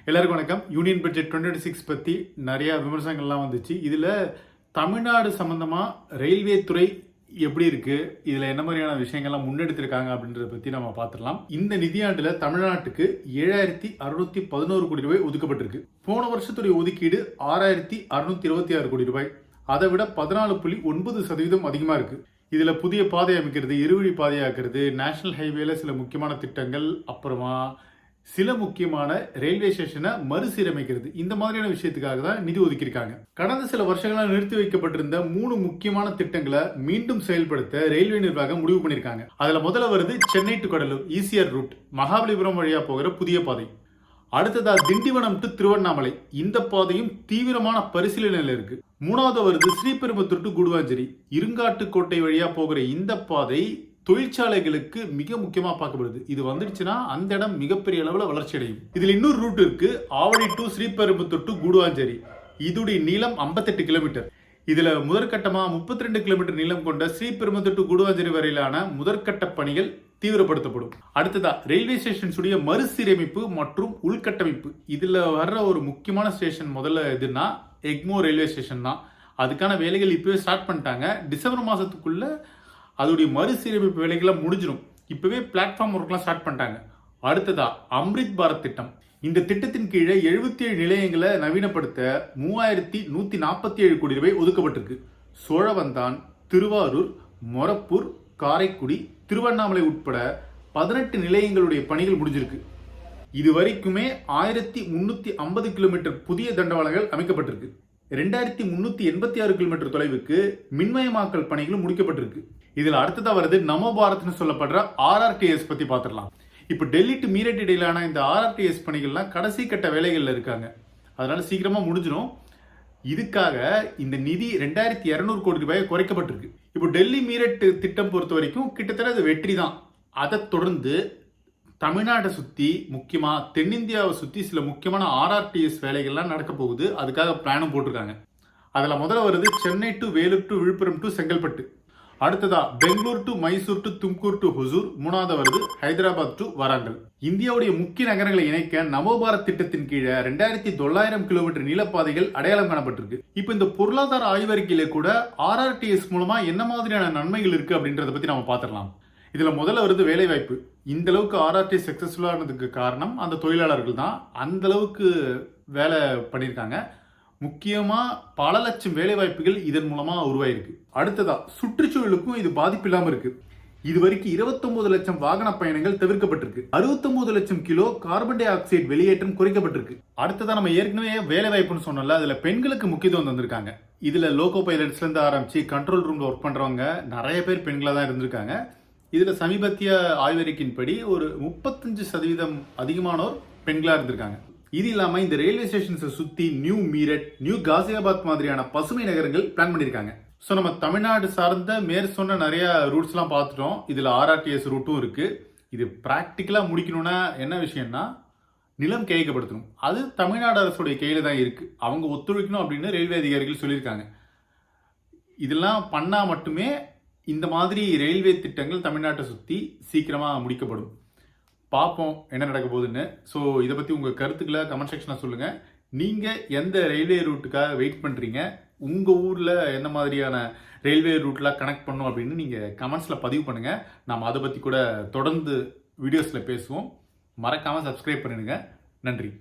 எல்லாருக்கும் வணக்கம். Union budget 2026 பற்றி நிறைய விமர்சனங்கள்லாம் வந்துச்சு. இதில் தமிழ்நாடு சம்மந்தமாக ரயில்வே துறை எப்படி இருக்கு, இதில் என்ன மாதிரியான விஷயங்கள்லாம் முன்னெடுத்திருக்காங்க அப்படின்றத பற்றி நம்ம பார்த்துடலாம். இந்த நிதியாண்டில் தமிழ்நாட்டுக்கு 7611 கோடி ரூபாய் ஒதுக்கப்பட்டிருக்கு. போன வருஷத்துடைய ஒதுக்கீடு 6626 கோடி ரூபாய். அதை விட 14.9% அதிகமாக இருக்கு. இதில் புதிய பாதை அமைக்கிறது, இருவழி பாதையாக்குறது, நேஷனல் ஹைவேல சில முக்கியமான திட்டங்கள், அப்புறமா சில முக்கியமான ரயில்வே ஸ்டேஷனை மறுசீரமைக்கிறது, இந்த மாதிரியான விஷயத்துக்காக தான் நிதி ஒதுக்கியிருக்காங்க. கடந்த சில வருஷங்களாக நிறுத்தி வைக்கப்பட்டிருந்த 3 முக்கியமான திட்டங்களை மீண்டும் செயல்படுத்த ரயில்வே நிர்வாகம் முடிவு பண்ணியிருக்காங்க. அதுல முதல்ல வருது Chennai to Cuddalore ECR route, Mahabalipuram வழியா போகிற புதிய பாதை. அடுத்ததா திண்டிவனம் டு திருவண்ணாமலை, இந்த பாதையும் தீவிரமான பரிசீலனையில் இருக்கு. மூணாவது வருது ஸ்ரீபெரும்புத்தூர் டு குடுவாஞ்சேரி, இருங்காட்டுக்கோட்டை வழியா போகிற இந்த பாதை தொழிற்சாலைகளுக்கு மிக முக்கியமா பார்க்கப்படுது. இது வந்துடுச்சுன்னா அந்த இடம் மிகப்பெரிய அளவில் வளர்ச்சி அடையும். இதுல இன்னொரு ரூட் இருக்கு, ஆவடி டு ஸ்ரீபெரும்புத்தூர் டு குடுவாஞ்சேரி. இதோடைய நீளம் 58 கிலோமீட்டர். இதுல முதற்கட்டமா 32 கிலோமீட்டர் நீளம் கொண்ட ஸ்ரீபெரும்புத்தூர் டு குடுவாஞ்சேரி வரையிலான முதற்கட்ட பணிகள் தீவிரப்படுத்தப்படும். அடுத்ததா ரயில்வே ஸ்டேஷன்ஸுடைய மறுசீரமைப்பு மற்றும் உள்கட்டமைப்பு. இதுல வர்ற ஒரு முக்கியமான ஸ்டேஷன் முதல்ல எதுனா எக்மோர் ரயில்வே ஸ்டேஷன் தான். அதுக்கான வேலைகள் இப்பவே ஸ்டார்ட் பண்ணிட்டாங்க. டிசம்பர் மாசத்துக்குள்ள அதோடைய மறுசீரமைப்பு வேலைகள்லாம் முடிஞ்சிடும். இப்பவே பிளாட்ஃபார்ம் ஒர்க்லாம் ஸ்டார்ட் பண்ணிட்டாங்க. அடுத்ததா அம்ரித் பாரத் திட்டம். இந்த திட்டத்தின் கீழே 77 நிலையங்களை நவீனப்படுத்த 3147 கோடி ரூபாய் ஒதுக்கப்பட்டிருக்கு. சோழவந்தான், திருவாரூர், மொரப்பூர், காரைக்குடி, திருவண்ணாமலை உட்பட 18 நிலையங்களுடைய பணிகள் முடிஞ்சிருக்கு. இது வரைக்குமே 1350 கிலோமீட்டர் புதிய தண்டவாளங்கள் அமைக்கப்பட்டிருக்கு. 2386 கிலோமீட்டர் தொலைவுக்கு மின்மயமாக்கல் பணிகளும் முடிக்கப்பட்டிருக்கு. இதுல அடுத்ததா வருது நமோ பாரத்னு சொல்லப்படுற ஆர்ஆர்டிஎஸ் பத்தி பார்த்துடலாம். இப்போ டெல்லி டு மீரட் இடையிலான இந்த ஆர்ஆர்டிஎஸ் பணிகள்லாம் கடைசி கட்ட வேலைகள்ல இருக்காங்க. அதனால சீக்கிரமா முடிஞ்சிடும். இதுக்காக இந்த நிதி 2200 கோடி ரூபாய் குறைக்கப்பட்டிருக்கு. இப்போ டெல்லி மீரட் திட்டம் பொறுத்த வரைக்கும் கிட்டத்தட்ட அது வெற்றி தான். அதை தொடர்ந்து தமிழ்நாட்டை சுற்றி, முக்கியமாக தென்னிந்தியாவை சுற்றி சில முக்கியமான ஆர்ஆர்டிஎஸ் வேலைகள்லாம் நடக்க போகுது. அதுக்காக பிளானும் போட்டிருக்காங்க. அதில் முதல்ல வருது Chennai to Vellore to Villupuram to Chengalpattu. அடுத்ததா Bangalore to Mysore to Tumkur to Hosur. மூணாவது வருது ஹைதராபாத் டு வராங்கல். இந்தியாவுடைய முக்கிய நகரங்களை இணைக்க நமோ பாரத் திட்டத்தின் கீழே 2900 கிலோமீட்டர் நீளப்பாதைகள் அடையாளம் காணப்பட்டிருக்கு. இப்போ இந்த பொருளாதார ஆய்வறிக்கையில கூட ஆர்ஆர்டிஎஸ் மூலமா என்ன மாதிரியான நன்மைகள் இருக்கு அப்படின்றத பத்தி நம்ம பார்த்துடலாம். இதுல முதல்ல வருது வேலை வாய்ப்பு. இந்த அளவுக்கு ஆர்ஆர்டி சக்சஸ்ஃபுல்லா ஆனதுக்கு காரணம் அந்த தொழிலாளர்கள் தான். அந்த அளவுக்கு வேலை பண்ணியிருக்காங்க. முக்கியமா பல லட்சம் வேலை வாய்ப்புகள் இதன் மூலமா உருவாயிருக்கு. அடுத்ததா சுற்றுச்சூழலுக்கும் இது பாதிப்பு இல்லாம இருக்கு. இது வரைக்கும் 29 லட்சம் வாகன பயணங்கள் தவிர்க்கப்பட்டிருக்கு. 69 லட்சம் கிலோ கார்பன் டை ஆக்சைடு வெளியேற்றம் குறைக்கப்பட்டிருக்கு. அடுத்ததா நம்ம ஏற்கனவே வேலை வாய்ப்புன்னு சொன்னோம்ல, அதுல பெண்களுக்கு முக்கியத்துவம் தந்திருக்காங்க. இதுல லோகோ பைலட்ஸ்ல இருந்து ஆரம்பிச்சு கண்ட்ரோல் ரூம்ல ஒர்க் பண்றவங்க நிறைய பேர் பெண்களா தான் இருந்திருக்காங்க. இதுல சமீபத்திய ஆய்வறிக்கையின்படி ஒரு 35% அதிகமானோர் பெண்களா இருந்திருக்காங்க. இது இல்லாம இந்த ரயில்வே ஸ்டேஷன்ஸை சுத்தி நியூ மீரட், நியூ காசியாபாத் மாதிரியான பசுமை நகரங்கள் பிளான் பண்ணிருக்காங்க. ஸோ நம்ம தமிழ்நாடு சார்ந்த மேற் சொன்ன நிறைய ரூட்ஸ்லாம் பார்த்துட்டோம். இதுல ஆர்ஆர்டிஎஸ் ரூட்டும் இருக்கு. இது பிராக்டிக்கலா முடிக்கணும்னா என்ன விஷயம்னா நிலம் கையகப்படுத்தணும். அது தமிழ்நாடு அரசுடைய கையில தான் இருக்கு. அவங்க ஒத்துழைக்கணும் அப்படின்னு ரயில்வே அதிகாரிகள் சொல்லியிருக்காங்க. இதெல்லாம் பண்ணா மட்டுமே இந்த மாதிரி ரயில்வே திட்டங்கள் தமிழ்நாட்டை சுற்றி சீக்கிரமாக முடிக்கப்படும். பார்ப்போம் என்ன நடக்க போகுதுன்னு. ஸோ இதை பற்றி உங்கள் கருத்துக்களை கமெண்ட் செக்ஷனில் சொல்லுங்கள். நீங்கள் எந்த ரயில்வே ரூட்டுக்காக வெயிட் பண்ணுறீங்க, உங்கள் ஊரில் என்ன மாதிரியான ரயில்வே ரூட்லாம் கனெக்ட் பண்ணும் அப்படின்னு நீங்கள் கமெண்ட்ஸில் பதிவு பண்ணுங்கள். நாம் அதை பற்றி கூட தொடர்ந்து வீடியோஸில் பேசுவோம். மறக்காமல் சப்ஸ்கிரைப் பண்ணிடுங்க. நன்றி.